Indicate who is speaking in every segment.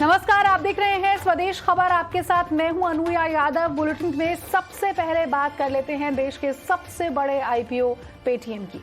Speaker 1: नमस्कार, आप देख रहे हैं स्वदेश खबर। आपके साथ मैं हूं अनुया यादव। बुलेटिन में सबसे पहले बात कर लेते हैं देश के सबसे बड़े आईपीओ पेटीएम की।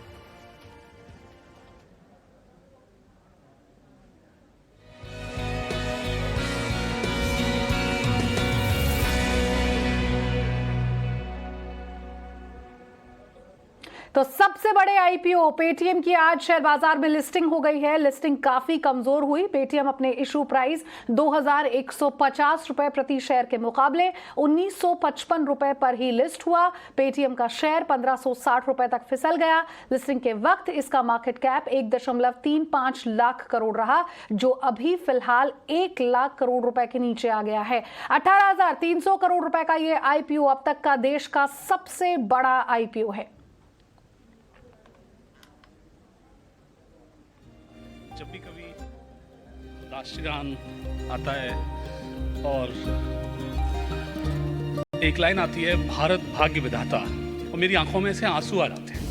Speaker 1: तो सबसे बड़े आईपीओ पेटीएम की आज शेयर बाजार में लिस्टिंग हो गई है। लिस्टिंग काफी कमजोर हुई। पेटीएम अपने इशू प्राइस 2150 रुपए प्रति शेयर के मुकाबले 1955 रुपए पर ही लिस्ट हुआ। पेटीएम का शेयर 1560 रुपए तक फिसल गया। लिस्टिंग के वक्त इसका मार्केट कैप 1.35 लाख करोड़ रहा, जो अभी फिलहाल 1 लाख करोड़ रुपए के नीचे आ गया है। 18,300 करोड़ रुपए का यह आईपीओ अब तक का देश का सबसे बड़ा आईपीओ है।
Speaker 2: जब भी कभी राष्ट्रगान आता है और एक लाइन आती है, भारत भाग्य विधाता, और मेरी आंखों में से आंसू आ जाते हैं।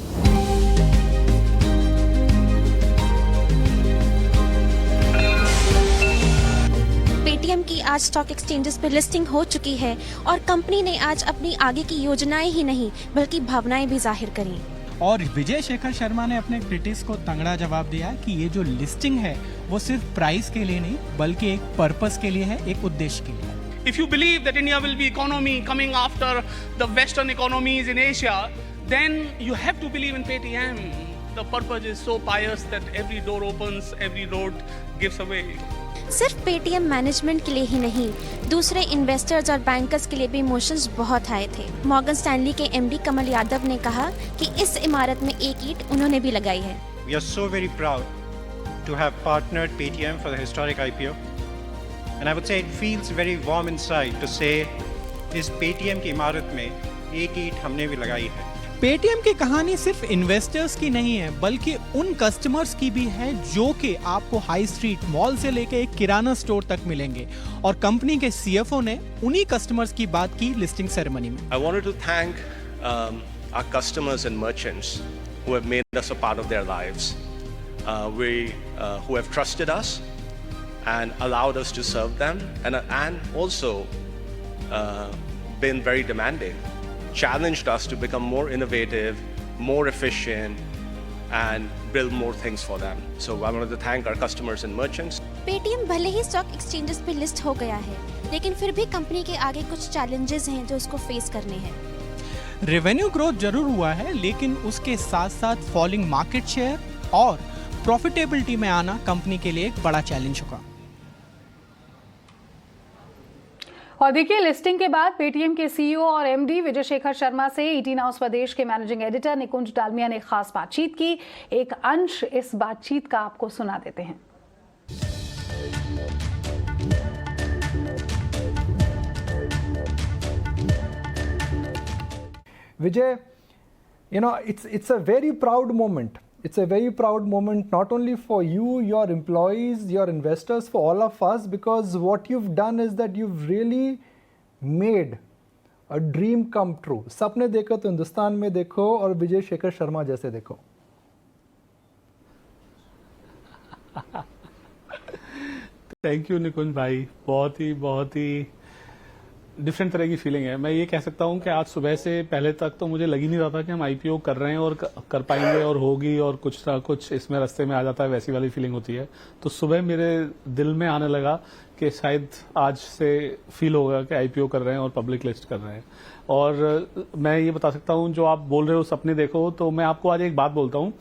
Speaker 3: पेटीएम की आज स्टॉक एक्सचेंजेस पर लिस्टिंग हो चुकी है और कंपनी ने आज अपनी आगे की योजनाएं ही नहीं बल्कि भावनाएं भी जाहिर करी।
Speaker 4: और विजय शेखर शर्मा ने अपने क्रिटिक्स को तगड़ा जवाब दिया कि ये जो लिस्टिंग है वो सिर्फ प्राइस के लिए नहीं बल्कि एक पर्पस के लिए है, एक उद्देश्य के लिए।
Speaker 2: If you believe that India will be economy coming after the Western economies in Asia, then you have to believe in Paytm. The purpose is so pious that every door opens, every road gives away.
Speaker 3: सिर्फ Paytm management के लिए ही नहीं, दूसरे investors और bankers के लिए भी emotions बहुत आए थे। मॉर्गन स्टैनली के एमडी कमल यादव ने कहा कि इस इमारत में एक ईंट उन्होंने भी लगाई है।
Speaker 5: We are so very proud to have partnered Paytm for the historic IPO, and I would say it feels very warm inside to say इस Paytm की इमारत में एक ईंट हमने भी लगाई है।
Speaker 4: पेटीएम की कहानी सिर्फ इन्वेस्टर्स की नहीं है बल्कि उन कस्टमर्स की भी है जो कि आपको हाई स्ट्रीट मॉल से लेकर एक किराना स्टोर तक मिलेंगे, और कंपनी के सीएफओ ने उन्हीं कस्टमर्स की बात की लिस्टिंग सेरेमनी में।
Speaker 6: I wanted to thank our customers and merchants who have made us a part of their lives, who have trusted us and allowed us to serve them, and also been very demanding, challenged us to become more innovative, more efficient, and build more things for them. So I wanted to thank our customers and merchants.
Speaker 3: Paytm भले ही stock exchanges पे list हो गया है, लेकिन फिर भी company के आगे कुछ चैलेंजेस हैं जो उसको फेस करने हैं।
Speaker 4: रेवेन्यू ग्रोथ जरूर हुआ है, लेकिन उसके साथ साथ फॉलिंग मार्केट शेयर और प्रॉफिटेबिलिटी में आना कंपनी के लिए एक बड़ा चैलेंज होगा।
Speaker 1: और देखिए, लिस्टिंग के बाद पेटीएम के सीईओ और एमडी विजय शेखर शर्मा से ईटी नाउ स्वदेश के मैनेजिंग एडिटर निकुंज डालमिया ने खास बातचीत की। एक अंश इस बातचीत का आपको सुना देते हैं।
Speaker 7: Vijay, it's a very proud moment. It's a very proud moment not only for you, your employees, your investors, for all of us, because what you've done is that you've really made a dream come true. सपने देखो तो हिंदुस्तान में देखो और विजय शेखर शर्मा जैसे देखो।
Speaker 2: Thank you निकुंज भाई, बहुत ही डिफरेंट तरह की फीलिंग है। मैं ये कह सकता हूँ कि आज सुबह से पहले तक तो मुझे लग ही नहीं रहा था कि हम आईपीओ कर रहे हैं और कर पाएंगे और होगी और कुछ ना कुछ इसमें रास्ते में आ जाता है, वैसी वाली फीलिंग होती है। तो सुबह मेरे दिल में आने लगा कि शायद आज से फील होगा कि आईपीओ कर रहे हैं और पब्लिक लिस्ट कर रहे हैं। और मैं ये बता सकता हूँ, जो आप बोल रहे हो सपने देखो, तो मैं आपको आज एक बात बोलता हूँ।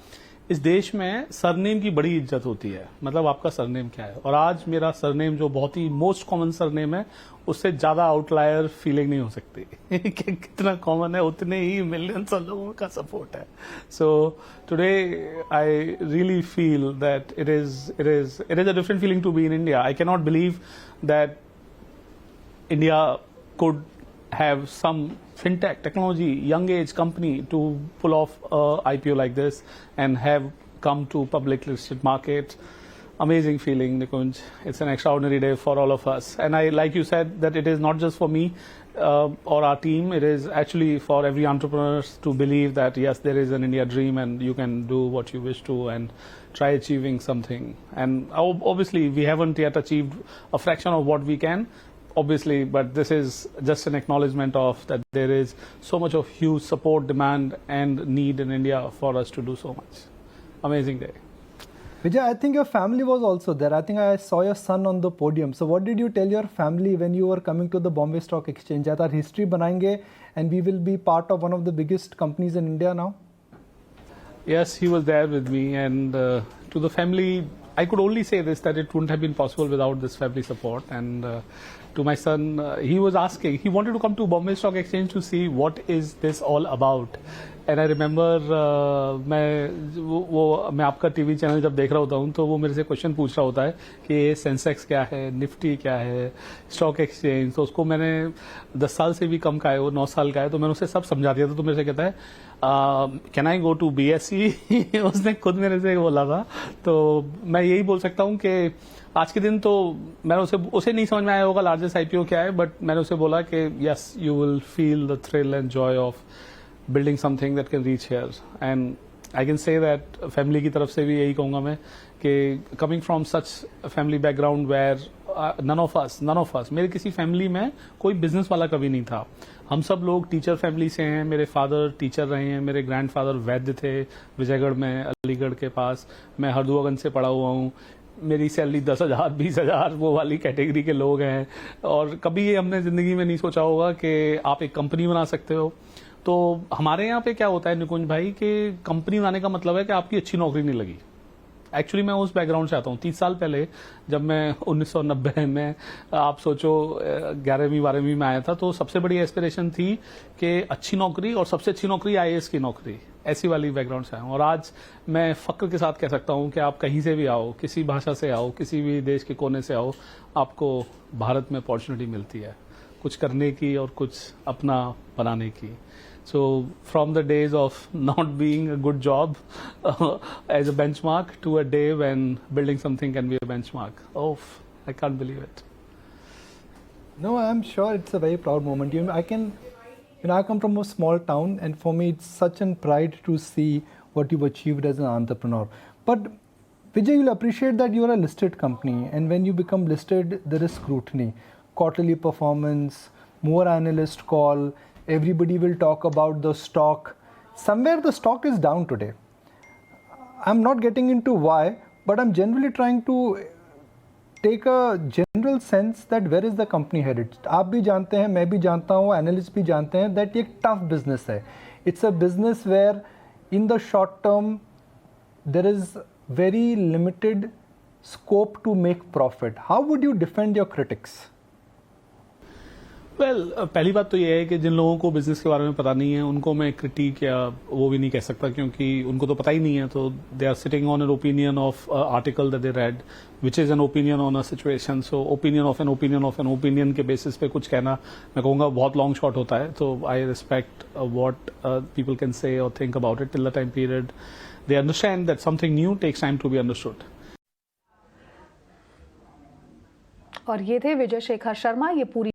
Speaker 2: इस देश में सरनेम की बड़ी इज्जत होती है, मतलब आपका सरनेम क्या है। और आज मेरा सरनेम जो बहुत ही मोस्ट कॉमन सरनेम है, उससे ज्यादा आउटलायर फीलिंग नहीं हो सकती। कितना कॉमन है उतने ही मिलियंस ऑफ लोगों का सपोर्ट है। So today I really feel that it is a different feeling to be in India. I can not believe that India could have some fintech technology young age company to pull off a IPO like this and have come to public listed market. amazing feeling, Nikunj. It's an extraordinary day for all of us. And I, like you said, that it is not just for me or our team. It is actually for every entrepreneur to believe that, yes, there is an India dream and you can do what you wish to and try achieving something. And obviously, we haven't yet achieved a fraction of what we can, obviously, but this is just an acknowledgement of that there is so much of huge support, demand and need in India for us to do so much. Amazing day.
Speaker 7: Vijay, I think your family was also there. I think I saw your son on the podium. So what did you tell your family when you were coming to the Bombay Stock Exchange? That our history banayenge and we will be part of one of the biggest companies in India now?
Speaker 2: Yes, he was there with me, and to the family, I could only say this, that it wouldn't have been possible without this family support. And to my son, he was asking, he wanted to come to Bombay Stock Exchange to see what is this all about. And I remember मैं आपका TV channel जब देख रहा होता हूँ तो वो मेरे से क्वेश्चन पूछ रहा होता है कि ये सेंसेक्स क्या है, निफ्टी क्या है, स्टॉक एक्सचेंज. तो उसको मैंने 10 साल से भी कम का है, वो 9 साल का है, तो मैंने उसे सब समझा दिया था. तो मेरे से कहता है can I go to BSc. उसने खुद मेरे से बोला था. तो मैं यही बोल सकता हूँ कि आज के दिन तो मैंने उसे नहीं समझ में आया होगा लार्जेस्ट IPO क्या है, बट मैंने उसे बोला कि yes, you will feel the thrill and Joy of building something that can reach here. And I can say that family की तरफ से भी यही कहूँगा मैं कि coming from such a family background where none of us, मेरे किसी फैमिली में कोई बिजनेस वाला कभी नहीं था. हम सब लोग टीचर फैमिली से हैं. मेरे फादर टीचर रहे हैं, मेरे ग्रैंडफादर वैद्य थे विजयगढ़ में, अलीगढ़ के पास. मैं हरदुआगंज से पढ़ा हुआ हूँ. मेरी सैलरी 10,000 20,000 वो वाली कैटेगरी के लोग हैं. और कभी ये हमने जिंदगी में नहीं सोचा होगा कि आप एक कंपनी बना सकते हो. तो हमारे यहाँ पे क्या होता है निकुंज भाई कि कंपनी बनाने का मतलब है कि आपकी अच्छी नौकरी नहीं लगी. एक्चुअली मैं उस बैकग्राउंड से आता हूँ. 30 साल पहले जब मैं 1990 में, आप सोचो 11वीं 12वीं में आया था, तो सबसे बड़ी एस्पिरेशन थी कि अच्छी नौकरी, और सबसे अच्छी नौकरी IAS की नौकरी. ऐसी वाली बैकग्राउंड से आया हूँ. और आज मैं फक्र के साथ कह सकता हूँ कि आप कहीं से भी आओ, किसी भाषा से आओ, किसी भी देश के कोने से आओ, आपको भारत में अपॉर्चुनिटी मिलती है कुछ करने की और कुछ अपना बनाने की. So from the days of not being a good job as a benchmark to a day when building something can be a benchmark. Oh, I can't believe it.
Speaker 7: No, I'm sure it's a very proud moment. I come from a small town, and for me it's such a pride to see what you've achieved as an entrepreneur. But Vijay, you'll appreciate that you're a listed company, and when you become listed, there is scrutiny. Quarterly performance, more analyst call, everybody will talk about the stock. Somewhere the stock is down today. I'm not getting into why, but I'm generally trying to take a general sense that where is the company headed. आप भी जानते हैं, मैं भी जानता हूँ, analysts भी जानते हैं that ये एक tough business है. It's a business where in the short term there is very limited scope to make profit. How would you defend your critics?
Speaker 2: पहली बात तो ये है कि जिन लोगों को बिजनेस के बारे में पता नहीं है उनको मैं क्रिटिक या वो भी नहीं कह सकता, क्योंकि उनको तो पता ही नहीं है. तो they are sitting on an opinion of article that they read which is an opinion on a situation. So opinion of an opinion के बेसिस पे कुछ कहना मैं कहूँगा बहुत लॉन्ग शॉट होता है. तो I respect what people can say और think about it till the time period they understand that something new takes time to be understood.
Speaker 1: और ये थे विजय शेखर शर्मा. ये पूरी